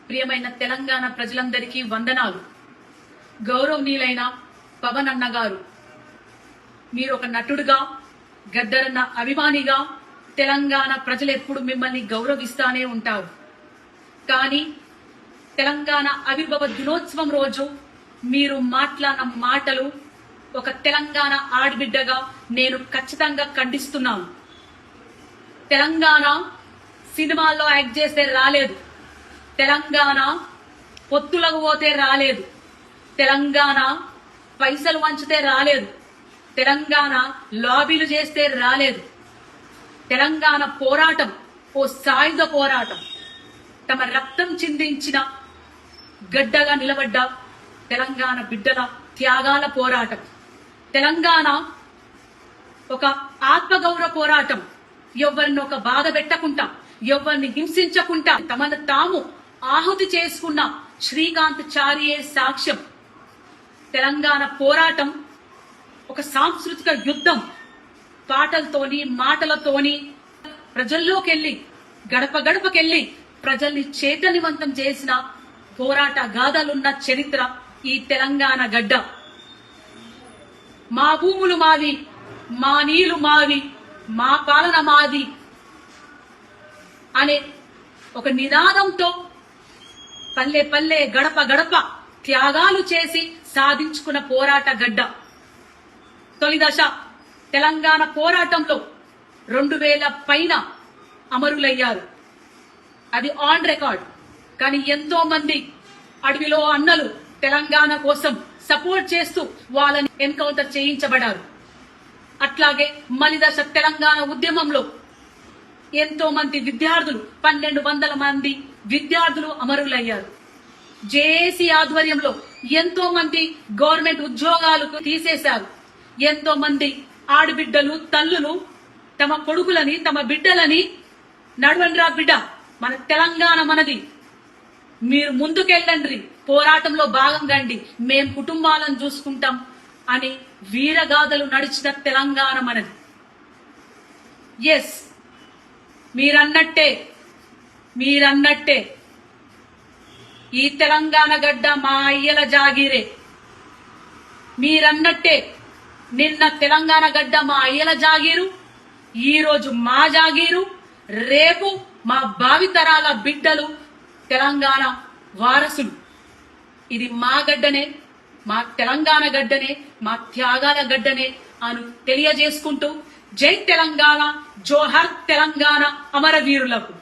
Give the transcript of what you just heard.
ప్రియమైన తెలంగాణ ప్రజలందరికీ వందనాలు. గౌరవనీయులైన పవన్ అన్న గారు, మీరు ఒక నటుడుగా, గద్దరన్న అభిమానిగా తెలంగాణ ప్రజలు ఎప్పుడు మిమ్మల్ని గౌరవిస్తానే ఉంటారు. కానీ తెలంగాణ ఆవిర్భావ దినోత్సవం రోజు మీరు మాట్లాడిన మాటలు ఒక తెలంగాణ ఆడబిడ్డగా నేను ఖచ్చితంగా ఖండిస్తున్నాను. తెలంగాణ సినిమాల్లో యాక్ట్ చేస్తే రాలేదు, తెలంగాణ పొత్తులకు పోతే రాలేదు, తెలంగాణ పైసలు వంచితే రాలేదు, తెలంగాణ లాబీలు చేస్తే రాలేదు. తెలంగాణ పోరాటం ఓ సాయుధ పోరాటం. తమ రక్తం చిందించిన గడ్డగా నిలబడ్డ తెలంగాణ బిడ్డల త్యాగాల పోరాటం. తెలంగాణ ఒక ఆత్మగౌరవ పోరాటం. ఎవరిని ఒక బాధ పెట్టకుండా, ఎవరిని హింసించకుండా తమను తాము ఆహుతి చేసుకున్న శ్రీకాంత్ చారియే సాక్ష్యం. తెలంగాణ పోరాటం ఒక సాంస్కృతిక యుద్ధం. పాటలతోని, మాటలతోని ప్రజల్లోకెళ్లి, గడప గడపకెళ్లి ప్రజల్ని చైతన్యవంతం చేసిన పోరాట గాథలున్న చరిత్ర ఈ తెలంగాణ గడ్డ. మా భూములు మావి, మా నీళ్లు మావి, మా పాలన మాది అనే ఒక నినాదంతో పల్లె పల్లె, గడప గడప త్యాగాలు చేసి సాధించుకున్న పోరాట గడ్డ. తొలి దశ తెలంగాణ పోరాటంలో 2000 పైన అమరులయ్యారు. అది ఆన్ రికార్డ్. కానీ ఎంతో మంది అడవిలో అన్నలు తెలంగాణ కోసం సపోర్ట్ చేస్తూ వాళ్ళని ఎన్కౌంటర్ చేయించబడ్డారు. అట్లాగే మలి దశ తెలంగాణ ఉద్యమంలో ఎంతో మంది విద్యార్థులు, 1200 మంది విద్యార్థులు అమరులయ్యారు. జేఏసీ ఆధ్వర్యంలో ఎంతో మంది గవర్నమెంట్ ఉద్యోగాలు తీసేశారు. ఎంతో మంది ఆడబిడ్డలు, తల్లులు తమ కొడుకులని, తమ బిడ్డలని నడవండ్రా బిడ్డ, మన తెలంగాణ మనది, మీరు ముందుకెళ్ళండి, పోరాటంలో భాగం కండి, మేం కుటుంబాలను చూసుకుంటాం అని వీరగాథలు నడిచిన తెలంగాణ మనది. ఎస్, మీరన్నట్టే ఈ తెలంగాణ గడ్డ మా అయ్యల జాగీరే. మీరన్నట్టే నిన్న తెలంగాణ గడ్డ మా అయ్యల జాగీరు, ఈ రోజు మా జాగీరు, రేపు మా భావితరాల బిడ్డలు తెలంగాణ వారసులు. ఇది మా గడ్డనే, మా తెలంగాణ గడ్డనే, మా త్యాగాల గడ్డనే అని తెలియజేసుకుంటూ జై తెలంగాణ, జోహర్ తెలంగాణ అమరవీరులకు.